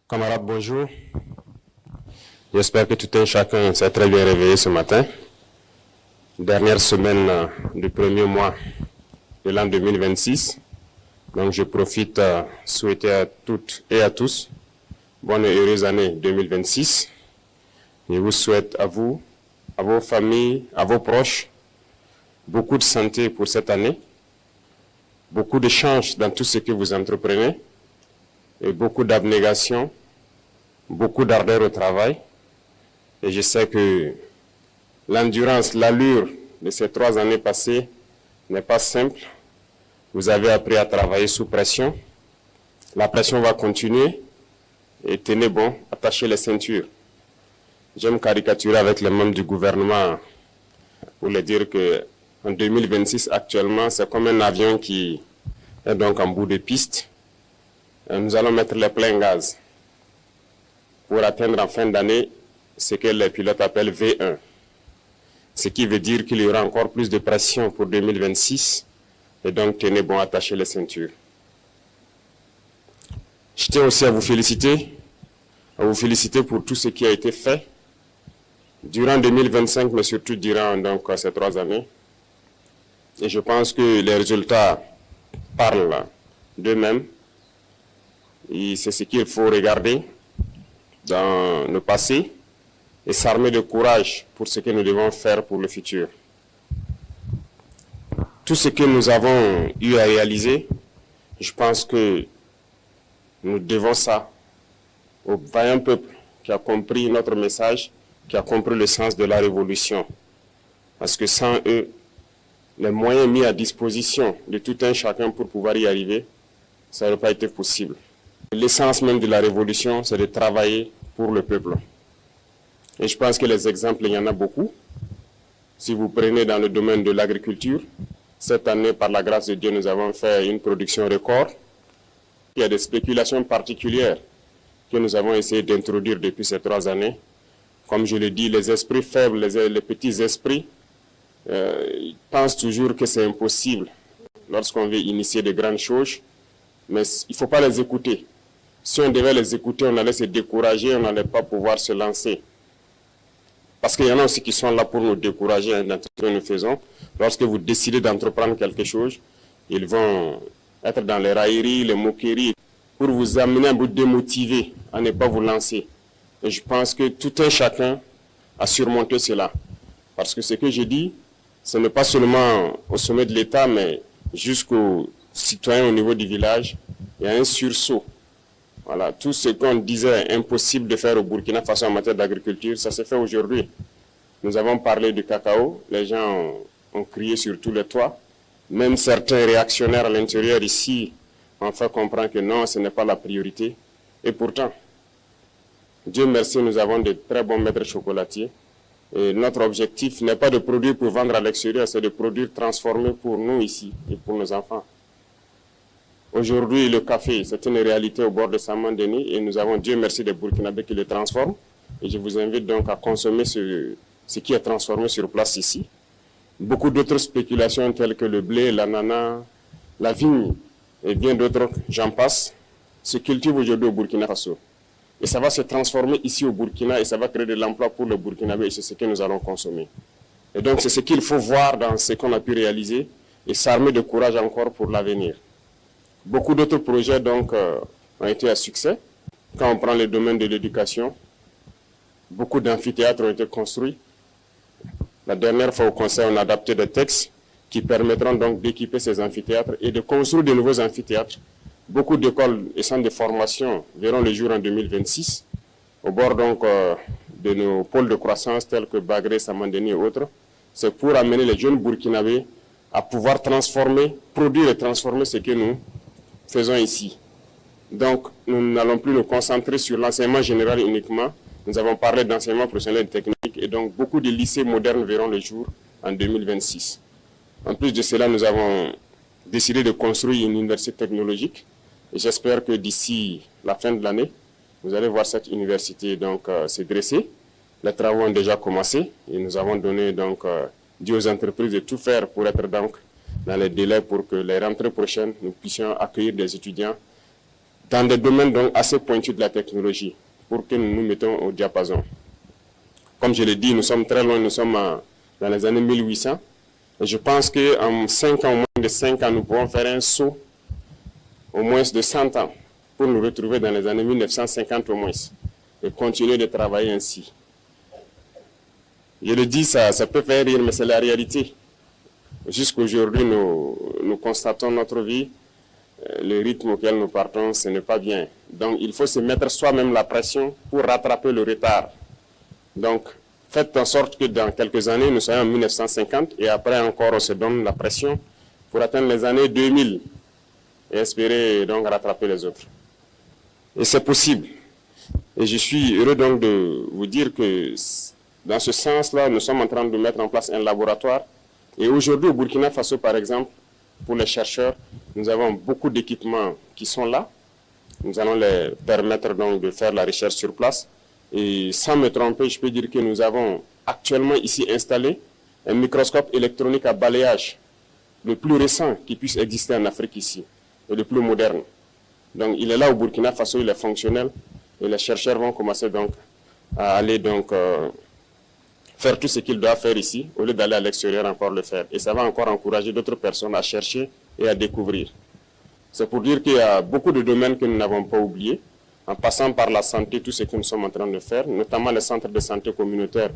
Camarades, bonjour. J'espère que tout un chacun s'est très bien réveillé ce matin. Dernière semaine du premier mois de l'an 2026. Donc je profite à souhaiter à toutes et à tous bonne et heureuse année 2026. Je vous souhaite à vous, à vos familles, à vos proches, beaucoup de santé pour cette année, beaucoup de chance dans tout ce que vous entreprenez et beaucoup d'abnégation, beaucoup d'ardeur au travail. Et je sais que l'endurance, l'allure de ces 3 années passées n'est pas simple. Vous avez appris à travailler sous pression. La pression va continuer. Et tenez bon, attachez les ceintures. J'aime caricaturer avec les membres du gouvernement pour leur dire qu'en 2026, actuellement, c'est comme un avion qui est donc en bout de piste. Et nous allons mettre les pleins gaz pour atteindre en fin d'année ce que les pilotes appellent V1. Ce qui veut dire qu'il y aura encore plus de pression pour 2026. Et donc, tenez bon, attachez les ceintures. Je tiens aussi à vous féliciter pour tout ce qui a été fait durant 2025, mais surtout durant donc, ces 3 années. Et je pense que les résultats parlent d'eux-mêmes. Et c'est ce qu'il faut regarder dans le passé et s'armer de courage pour ce que nous devons faire pour le futur. Tout ce que nous avons eu à réaliser, je pense que nous devons ça au vaillant peuple qui a compris notre message, qui a compris le sens de la révolution. Parce que sans eux, les moyens mis à disposition de tout un chacun pour pouvoir y arriver, ça n'aurait pas été possible. L'essence même de la révolution, c'est de travailler pour le peuple. Et je pense que les exemples, il y en a beaucoup. Si vous prenez dans le domaine de l'agriculture, cette année, par la grâce de Dieu, nous avons fait une production record. Il y a des spéculations particulières que nous avons essayé d'introduire depuis ces 3 années. Comme je le dis, les esprits faibles, les petits esprits, ils pensent toujours que c'est impossible lorsqu'on veut initier de grandes choses. Mais il ne faut pas les écouter. Si on devait les écouter, on allait se décourager, on n'allait pas pouvoir se lancer. Parce qu'il y en a aussi qui sont là pour nous décourager dans tout ce que nous faisons. Lorsque vous décidez d'entreprendre quelque chose, ils vont être dans les railleries, les moqueries, pour vous amener à vous démotiver, à ne pas vous lancer. Et je pense que tout un chacun a surmonté cela. Parce que ce que je dis, ce n'est pas seulement au sommet de l'État, mais jusqu'aux citoyens au niveau du village, il y a un sursaut. Voilà, tout ce qu'on disait impossible de faire au Burkina Faso en matière d'agriculture, ça s'est fait aujourd'hui. Nous avons parlé du cacao, les gens ont crié sur tous les toits. Même certains réactionnaires à l'intérieur ici ont fait comprendre que non, ce n'est pas la priorité. Et pourtant, Dieu merci, nous avons de très bons maîtres chocolatiers. Et notre objectif n'est pas de produire pour vendre à l'extérieur, c'est de produire transformé pour nous ici et pour nos enfants. Aujourd'hui, le café, c'est une réalité au bord de Saman-Denis et nous avons, Dieu merci, des Burkinabés qui le transforment. Et je vous invite donc à consommer ce qui est transformé sur place ici. Beaucoup d'autres spéculations telles que le blé, l'ananas, la vigne et bien d'autres, j'en passe, se cultivent aujourd'hui au Burkina Faso. Et ça va se transformer ici au Burkina et ça va créer de l'emploi pour les Burkinabés et c'est ce que nous allons consommer. Et donc c'est ce qu'il faut voir dans ce qu'on a pu réaliser et s'armer de courage encore pour l'avenir. Beaucoup d'autres projets donc ont été à succès. Quand on prend le domaine de l'éducation, beaucoup d'amphithéâtres ont été construits. La dernière fois au Conseil, on a adapté des textes qui permettront donc d'équiper ces amphithéâtres et de construire de nouveaux amphithéâtres. Beaucoup d'écoles et centres de formation verront le jour en 2026, au bord donc de nos pôles de croissance tels que Bagré, Saman-Denis et autres. C'est pour amener les jeunes Burkinabés à pouvoir transformer, produire et transformer ce que nous faisons ici. Donc, nous n'allons plus nous concentrer sur l'enseignement général uniquement. Nous avons parlé d'enseignement professionnel et technique et donc beaucoup de lycées modernes verront le jour en 2026. En plus de cela, nous avons décidé de construire une université technologique et j'espère que d'ici la fin de l'année, vous allez voir cette université donc se dresser. Les travaux ont déjà commencé et nous avons donné donc dit aux entreprises de tout faire pour être donc dans les délais pour que les rentrées prochaines, nous puissions accueillir des étudiants dans des domaines donc assez pointus de la technologie pour que nous nous mettons au diapason. Comme je l'ai dit, nous sommes très loin, nous sommes dans les années 1800. Et je pense qu'en 5 ans, moins de 5 ans, nous pourrons faire un saut au moins de 100 ans pour nous retrouver dans les années 1950 au moins et continuer de travailler ainsi. Je le dis, ça peut faire rire, mais c'est la réalité. Jusqu'aujourd'hui, nous constatons notre vie, le rythme auquel nous partons, ce n'est pas bien. Donc, il faut se mettre soi-même la pression pour rattraper le retard. Donc, faites en sorte que dans quelques années, nous soyons en 1950 et après encore, on se donne la pression pour atteindre les années 2000 et espérer donc rattraper les autres. Et c'est possible. Et je suis heureux donc de vous dire que dans ce sens-là, nous sommes en train de mettre en place un laboratoire. Et aujourd'hui, au Burkina Faso, par exemple, pour les chercheurs, nous avons beaucoup d'équipements qui sont là. Nous allons les permettre donc de faire la recherche sur place. Et sans me tromper, je peux dire que nous avons actuellement ici installé un microscope électronique à balayage, le plus récent qui puisse exister en Afrique ici, et le plus moderne. Donc il est là au Burkina Faso, il est fonctionnel, et les chercheurs vont commencer donc à aller donc faire tout ce qu'ils doivent faire ici, au lieu d'aller à l'extérieur encore le faire. Et ça va encore encourager d'autres personnes à chercher et à découvrir. C'est pour dire qu'il y a beaucoup de domaines que nous n'avons pas oubliés, en passant par la santé, tout ce que nous sommes en train de faire, notamment les centres de santé communautaires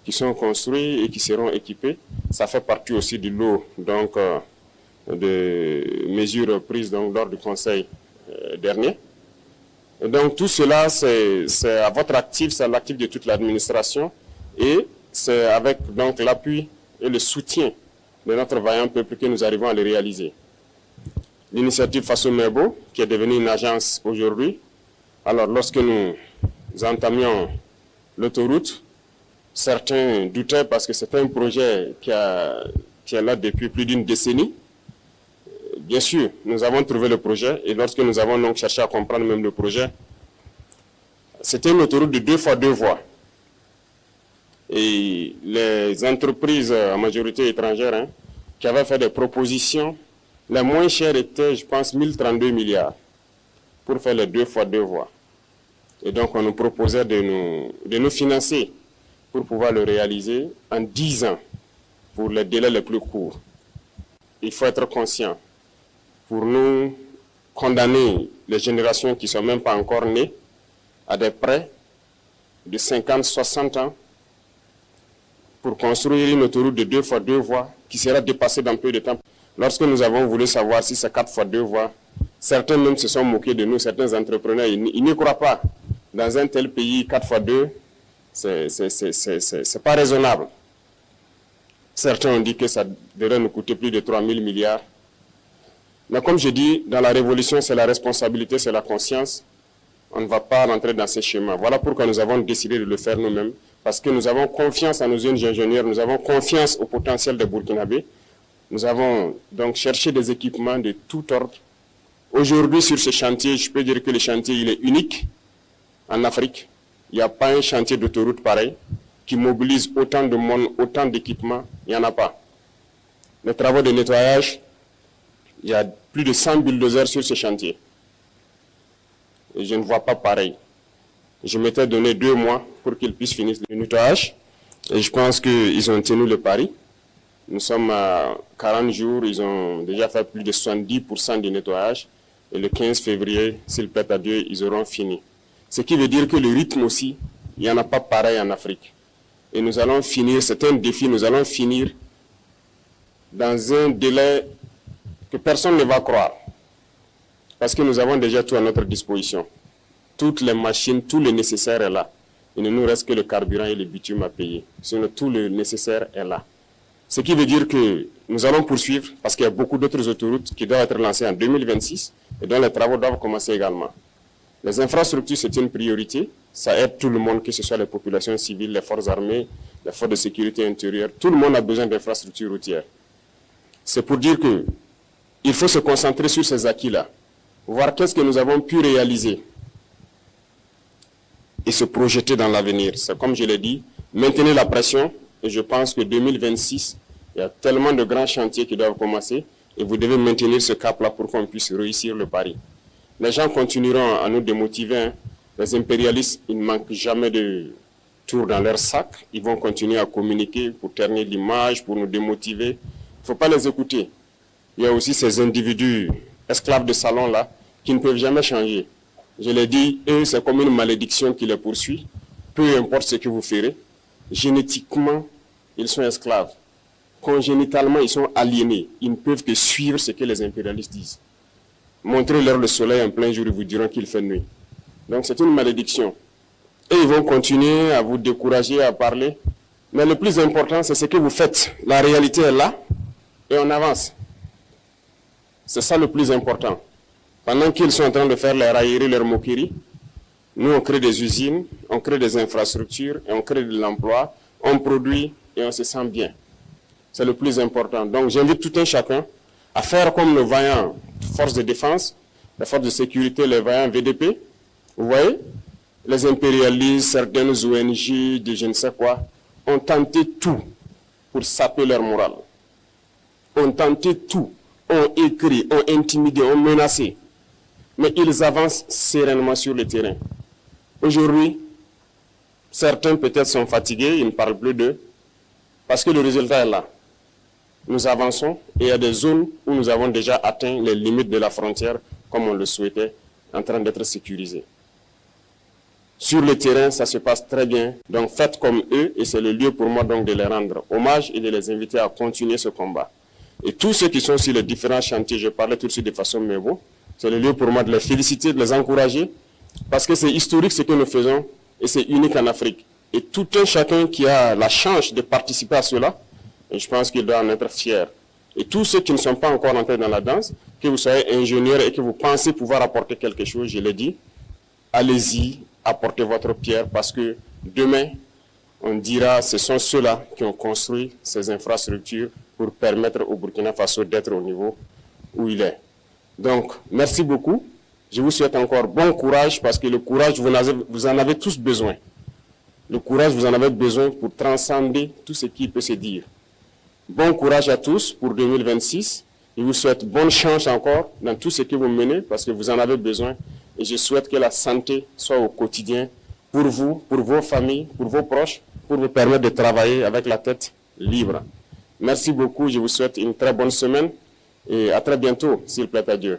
qui sont construits et qui seront équipés. Ça fait partie aussi du lot donc, de mesures prises donc, lors du Conseil dernier. Et donc tout cela, c'est à votre actif, c'est à l'actif de toute l'administration et c'est avec donc l'appui et le soutien de notre vaillant peuple que nous arrivons à le réaliser. L'initiative Faso Merbo, qui est devenue une agence aujourd'hui, alors lorsque nous entamions l'autoroute, certains doutaient parce que c'est un projet qui est là depuis plus d'une décennie. Bien sûr, nous avons trouvé le projet et lorsque nous avons donc cherché à comprendre même le projet, c'était une autoroute de 2 fois 2 voies. Et les entreprises, en majorité étrangères, hein, qui avaient fait des propositions, les moins chères étaient, je pense, 1032 milliards pour faire les 2 fois 2 voies. Et donc, on nous proposait de nous financer pour pouvoir le réaliser en 10 ans, pour les délais les plus courts. Il faut être conscient. Pour nous condamner les générations qui ne sont même pas encore nées à des prêts de 50, 60 ans pour construire une autoroute de 2 fois 2 voies qui sera dépassée dans peu de temps. Lorsque nous avons voulu savoir si c'est 4 fois 2 voies, certains même se sont moqués de nous, certains entrepreneurs, ils n'y croient pas. Dans un tel pays, 4 fois 2, c'est pas raisonnable. Certains ont dit que ça devrait nous coûter plus de 3 000 milliards. Mais comme je dis, dans la révolution, c'est la responsabilité, c'est la conscience. On ne va pas rentrer dans ces schémas. Voilà pourquoi nous avons décidé de le faire nous-mêmes. Parce que nous avons confiance à nos jeunes ingénieurs, nous avons confiance au potentiel des Burkinabés. Nous avons donc cherché des équipements de tout ordre. Aujourd'hui, sur ce chantier, je peux dire que le chantier il est unique en Afrique. Il n'y a pas un chantier d'autoroute pareil qui mobilise autant de monde, autant d'équipements. Il n'y en a pas. Les travaux de nettoyage, il y a plus de 100 bulldozers sur ce chantier. Et je ne vois pas pareil. Je m'étais donné 2 mois pour qu'ils puissent finir le nettoyage. Et je pense qu'ils ont tenu le pari. Nous sommes à 40 jours, ils ont déjà fait plus de 70% du nettoyage. Et le 15 février, s'ils plaît à Dieu, ils auront fini. Ce qui veut dire que le rythme aussi, il n'y en a pas pareil en Afrique. Et nous allons finir, c'est un défi, nous allons finir dans un délai que personne ne va croire. Parce que nous avons déjà tout à notre disposition. Toutes les machines, tout le nécessaire est là. Il ne nous reste que le carburant et le bitume à payer. Sinon, tout le nécessaire est là. Ce qui veut dire que nous allons poursuivre parce qu'il y a beaucoup d'autres autoroutes qui doivent être lancées en 2026 et dont les travaux doivent commencer également. Les infrastructures, c'est une priorité. Ça aide tout le monde, que ce soit les populations civiles, les forces armées, les forces de sécurité intérieure. Tout le monde a besoin d'infrastructures routières. C'est pour dire qu'il faut se concentrer sur ces acquis-là, voir qu'est-ce que nous avons pu réaliser et se projeter dans l'avenir. C'est comme je l'ai dit, maintenir la pression. Et je pense que 2026, il y a tellement de grands chantiers qui doivent commencer et vous devez maintenir ce cap-là pour qu'on puisse réussir le pari. Les gens continueront à nous démotiver. Hein. Les impérialistes, ils ne manquent jamais de tours dans leur sac. Ils vont continuer à communiquer pour ternir l'image, pour nous démotiver. Il ne faut pas les écouter. Il y a aussi ces individus esclaves de salon là qui ne peuvent jamais changer. Je l'ai dit, eux, c'est comme une malédiction qui les poursuit. Peu importe ce que vous ferez, génétiquement, ils sont esclaves. Congénitalement, ils sont aliénés. Ils ne peuvent que suivre ce que les impérialistes disent. Montrez-leur le soleil en plein jour, ils vous diront qu'il fait nuit. Donc c'est une malédiction. Et ils vont continuer à vous décourager, à parler. Mais le plus important, c'est ce que vous faites. La réalité est là et on avance. C'est ça le plus important. Pendant qu'ils sont en train de faire les railleries, leurs moqueries, nous on crée des usines, on crée des infrastructures, et on crée de l'emploi, on produit et on se sent bien. C'est le plus important. Donc j'invite tout un chacun à faire comme le vaillant force de défense, les forces de sécurité, les vaillants VDP. Vous voyez, les impérialistes, certaines ONG, de je ne sais quoi, ont tenté tout pour saper leur morale. Ont tenté tout, ont écrit, ont intimidé, ont menacé. Mais ils avancent sereinement sur le terrain. Aujourd'hui, certains peut-être sont fatigués, ils ne parlent plus d'eux, parce que le résultat est là. Nous avançons et il y a des zones où nous avons déjà atteint les limites de la frontière, comme on le souhaitait, en train d'être sécurisés. Sur le terrain, ça se passe très bien. Donc faites comme eux et c'est le lieu pour moi donc de les rendre hommage et de les inviter à continuer ce combat. Et tous ceux qui sont sur les différents chantiers, je parlais tout de suite de façon mémo, c'est le lieu pour moi de les féliciter, de les encourager, parce que c'est historique ce que nous faisons et c'est unique en Afrique. Et tout un chacun qui a la chance de participer à cela, et je pense qu'il doit en être fier. Et tous ceux qui ne sont pas encore entrés dans la danse, que vous soyez ingénieur et que vous pensez pouvoir apporter quelque chose, je l'ai dit, allez-y, apportez votre pierre parce que demain, on dira ce sont ceux-là qui ont construit ces infrastructures pour permettre au Burkina Faso d'être au niveau où il est. Donc, merci beaucoup. Je vous souhaite encore bon courage parce que le courage, vous en avez tous besoin. Le courage, vous en avez besoin pour transcender tout ce qui peut se dire. Bon courage à tous pour 2026. Je vous souhaite bonne chance encore dans tout ce que vous menez parce que vous en avez besoin. Et je souhaite que la santé soit au quotidien pour vous, pour vos familles, pour vos proches, pour vous permettre de travailler avec la tête libre. Merci beaucoup. Je vous souhaite une très bonne semaine et à très bientôt, s'il plaît à Dieu.